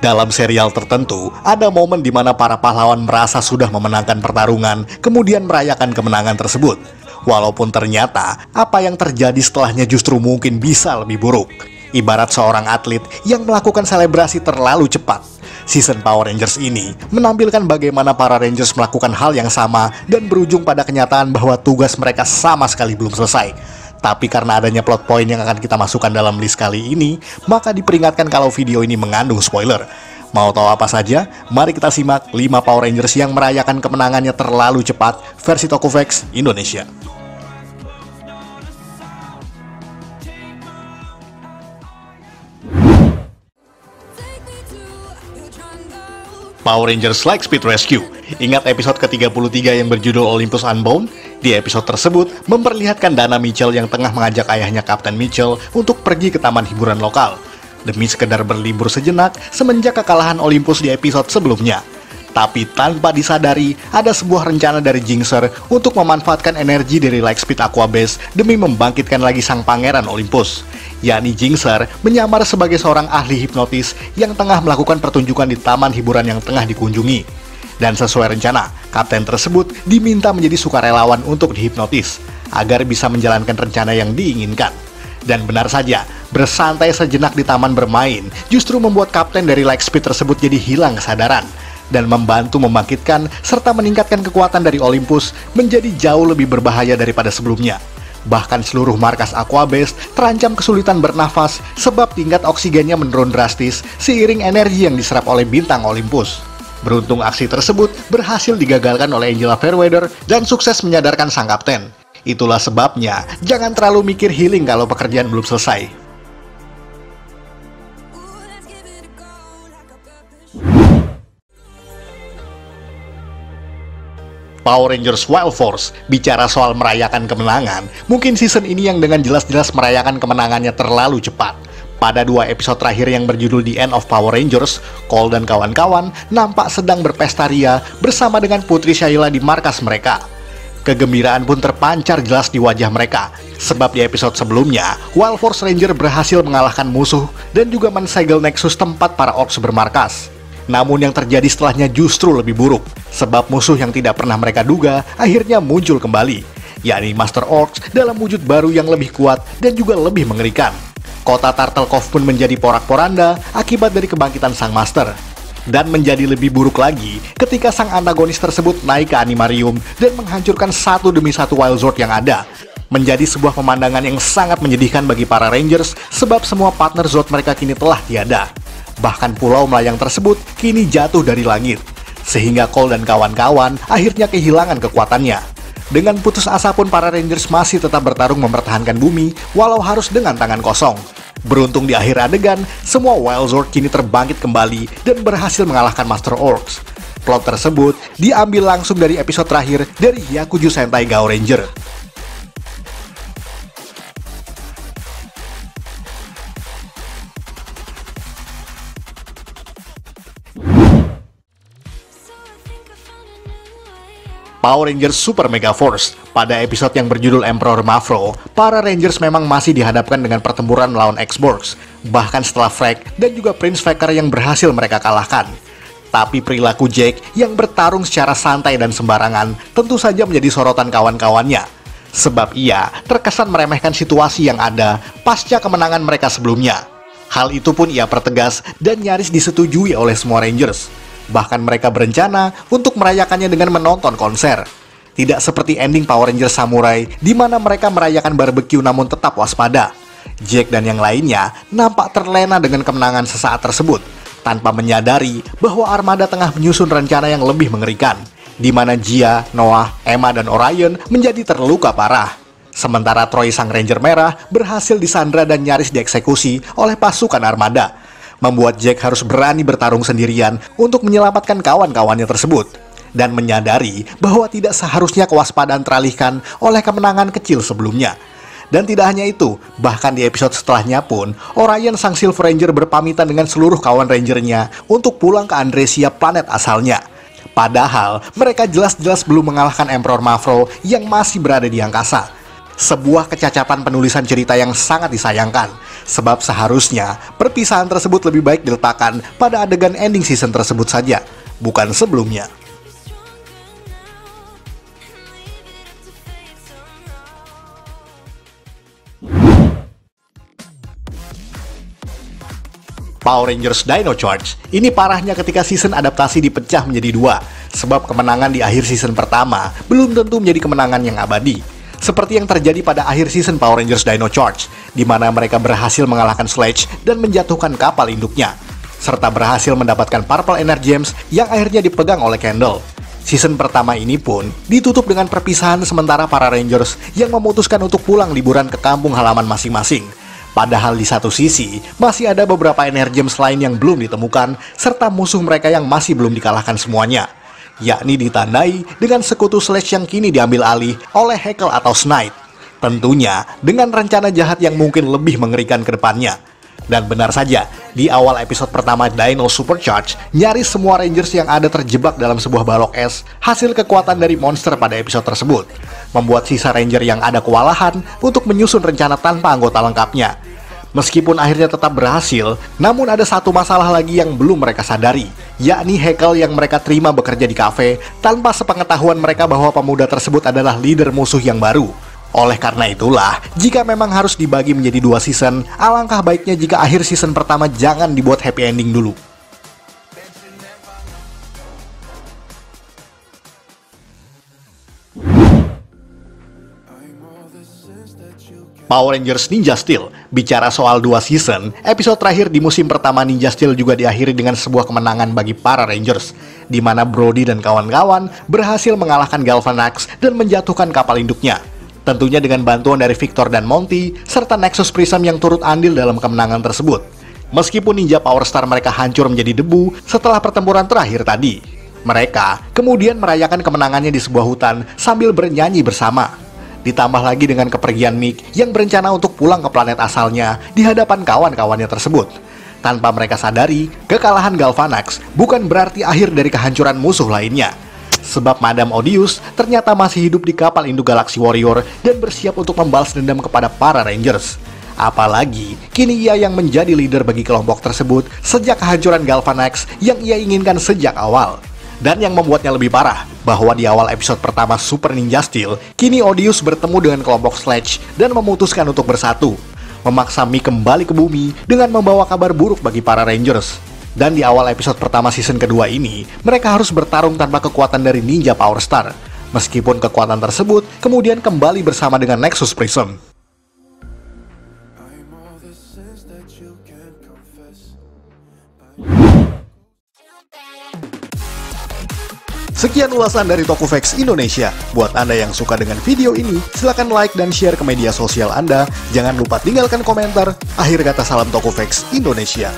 Dalam serial tertentu, ada momen di mana para pahlawan merasa sudah memenangkan pertarungan, kemudian merayakan kemenangan tersebut. Walaupun ternyata, apa yang terjadi setelahnya justru mungkin bisa lebih buruk. Ibarat seorang atlet yang melakukan selebrasi terlalu cepat. Season Power Rangers ini menampilkan bagaimana para Rangers melakukan hal yang sama dan berujung pada kenyataan bahwa tugas mereka sama sekali belum selesai. Tapi karena adanya plot point yang akan kita masukkan dalam list kali ini, maka diperingatkan kalau video ini mengandung spoiler. Mau tahu apa saja? Mari kita simak 5 Power Rangers yang merayakan kemenangannya terlalu cepat versi Tokovex Indonesia. Power Rangers Lightspeed Rescue. Ingat episode ke-33 yang berjudul Olympus Unbound? Di episode tersebut, memperlihatkan Dana Mitchell yang tengah mengajak ayahnya Kapten Mitchell untuk pergi ke taman hiburan lokal, demi sekedar berlibur sejenak semenjak kekalahan Olympus di episode sebelumnya. Tapi tanpa disadari, ada sebuah rencana dari Jinxer untuk memanfaatkan energi dari Lightspeed Aqua Base demi membangkitkan lagi sang pangeran Olympus. Yakni Jinxer menyamar sebagai seorang ahli hipnotis yang tengah melakukan pertunjukan di taman hiburan yang tengah dikunjungi. Dan sesuai rencana, kapten tersebut diminta menjadi sukarelawan untuk dihipnotis, agar bisa menjalankan rencana yang diinginkan. Dan benar saja, bersantai sejenak di taman bermain justru membuat kapten dari Lightspeed tersebut jadi hilang kesadaran, dan membantu membangkitkan serta meningkatkan kekuatan dari Olympus menjadi jauh lebih berbahaya daripada sebelumnya. Bahkan seluruh markas Aqua Base terancam kesulitan bernafas sebab tingkat oksigennya menurun drastis seiring energi yang diserap oleh bintang Olympus. Beruntung aksi tersebut berhasil digagalkan oleh Angela Fairweather dan sukses menyadarkan sang kapten. Itulah sebabnya, jangan terlalu mikir healing kalau pekerjaan belum selesai. Power Rangers Wild Force. Bicara soal merayakan kemenangan, mungkin season ini yang dengan jelas-jelas merayakan kemenangannya terlalu cepat. Pada 2 episode terakhir yang berjudul The End of Power Rangers, Cole dan kawan-kawan nampak sedang berpesta ria bersama dengan Putri Shayla di markas mereka. Kegembiraan pun terpancar jelas di wajah mereka, sebab di episode sebelumnya, Wild Force Ranger berhasil mengalahkan musuh dan juga mensegel Nexus tempat para Orcs bermarkas. Namun yang terjadi setelahnya justru lebih buruk, sebab musuh yang tidak pernah mereka duga akhirnya muncul kembali, yakni Master Orcs dalam wujud baru yang lebih kuat dan juga lebih mengerikan. Kota Turtle Cove pun menjadi porak-poranda akibat dari kebangkitan sang Master. Dan menjadi lebih buruk lagi ketika sang antagonis tersebut naik ke Animarium dan menghancurkan satu demi satu Wild Zord yang ada. Menjadi sebuah pemandangan yang sangat menyedihkan bagi para Rangers sebab semua partner Zord mereka kini telah tiada. Bahkan pulau melayang tersebut kini jatuh dari langit, sehingga Cole dan kawan-kawan akhirnya kehilangan kekuatannya. Dengan putus asa pun para Rangers masih tetap bertarung mempertahankan bumi walau harus dengan tangan kosong. Beruntung di akhir adegan, semua Wild Zord kini terbangkit kembali dan berhasil mengalahkan Master Orcs. Plot tersebut diambil langsung dari episode terakhir dari Hyakuju Sentai Gao Ranger. Power Rangers Super Mega Force. Pada episode yang berjudul Emperor Mavro, para Rangers memang masih dihadapkan dengan pertempuran melawan X-Borgs, bahkan setelah Frag dan juga Prince Faker yang berhasil mereka kalahkan. Tapi perilaku Jake yang bertarung secara santai dan sembarangan tentu saja menjadi sorotan kawan-kawannya, sebab ia terkesan meremehkan situasi yang ada pasca kemenangan mereka sebelumnya. Hal itu pun ia pertegas dan nyaris disetujui oleh semua Rangers. Bahkan mereka berencana untuk merayakannya dengan menonton konser. Tidak seperti ending Power Rangers Samurai, di mana mereka merayakan barbeque namun tetap waspada. Jake dan yang lainnya nampak terlena dengan kemenangan sesaat tersebut, tanpa menyadari bahwa Armada tengah menyusun rencana yang lebih mengerikan, di mana Gia, Noah, Emma, dan Orion menjadi terluka parah. Sementara Troy sang Ranger Merah berhasil disandra dan nyaris dieksekusi oleh pasukan Armada, membuat Jack harus berani bertarung sendirian untuk menyelamatkan kawan-kawannya tersebut, dan menyadari bahwa tidak seharusnya kewaspadaan teralihkan oleh kemenangan kecil sebelumnya. Dan tidak hanya itu, bahkan di episode setelahnya pun, Orion sang Silver Ranger berpamitan dengan seluruh kawan Rangernya untuk pulang ke Andresia, planet asalnya. Padahal, mereka jelas-jelas belum mengalahkan Emperor Mavro yang masih berada di angkasa. Sebuah kecacatan penulisan cerita yang sangat disayangkan, sebab seharusnya perpisahan tersebut lebih baik diletakkan pada adegan ending season tersebut saja, bukan sebelumnya. Power Rangers Dino Charge. Ini parahnya ketika season adaptasi dipecah menjadi dua, sebab kemenangan di akhir season pertama belum tentu menjadi kemenangan yang abadi. Seperti yang terjadi pada akhir season Power Rangers Dino Charge, di mana mereka berhasil mengalahkan Sledge dan menjatuhkan kapal induknya, serta berhasil mendapatkan Purple Energy Gems yang akhirnya dipegang oleh Candle. Season pertama ini pun ditutup dengan perpisahan sementara para Rangers yang memutuskan untuk pulang liburan ke kampung halaman masing-masing. Padahal di satu sisi, masih ada beberapa Energy Gems lain yang belum ditemukan, serta musuh mereka yang masih belum dikalahkan semuanya, yakni ditandai dengan sekutu Sledge yang kini diambil alih oleh Heckle atau Snide. Tentunya dengan rencana jahat yang mungkin lebih mengerikan ke depannya. Dan benar saja, di awal episode pertama Dino Supercharge, nyaris semua Rangers yang ada terjebak dalam sebuah balok es, hasil kekuatan dari monster pada episode tersebut, membuat sisa Ranger yang ada kewalahan untuk menyusun rencana tanpa anggota lengkapnya. Meskipun akhirnya tetap berhasil, namun ada satu masalah lagi yang belum mereka sadari, yakni Heckle yang mereka terima bekerja di kafe tanpa sepengetahuan mereka bahwa pemuda tersebut adalah leader musuh yang baru. Oleh karena itulah, jika memang harus dibagi menjadi dua season, alangkah baiknya jika akhir season pertama jangan dibuat happy ending dulu. Power Rangers Ninja Steel. Bicara soal dua season, episode terakhir di musim pertama Ninja Steel juga diakhiri dengan sebuah kemenangan bagi para Rangers, di mana Brody dan kawan-kawan berhasil mengalahkan Galvanax dan menjatuhkan kapal induknya. Tentunya dengan bantuan dari Victor dan Monty, serta Nexus Prism yang turut andil dalam kemenangan tersebut. Meskipun Ninja Power Star mereka hancur menjadi debu setelah pertempuran terakhir tadi, mereka kemudian merayakan kemenangannya di sebuah hutan sambil bernyanyi bersama. Ditambah lagi dengan kepergian Mick yang berencana untuk pulang ke planet asalnya di hadapan kawan-kawannya tersebut. Tanpa mereka sadari, kekalahan Galvanax bukan berarti akhir dari kehancuran musuh lainnya. Sebab Madame Odious ternyata masih hidup di kapal induk Galaxy Warrior dan bersiap untuk membalas dendam kepada para Rangers. Apalagi, kini ia yang menjadi leader bagi kelompok tersebut sejak kehancuran Galvanax yang ia inginkan sejak awal. Dan yang membuatnya lebih parah, bahwa di awal episode pertama Super Ninja Steel, kini Odious bertemu dengan kelompok Sledge dan memutuskan untuk bersatu, memaksa Mick kembali ke bumi dengan membawa kabar buruk bagi para Rangers. Dan di awal episode pertama season kedua ini, mereka harus bertarung tanpa kekuatan dari Ninja Power Star, meskipun kekuatan tersebut kemudian kembali bersama dengan Nexus Prism. Sekian ulasan dari Tokufax Indonesia. Buat Anda yang suka dengan video ini, silahkan like dan share ke media sosial Anda. Jangan lupa tinggalkan komentar. Akhir kata, salam Tokufax Indonesia.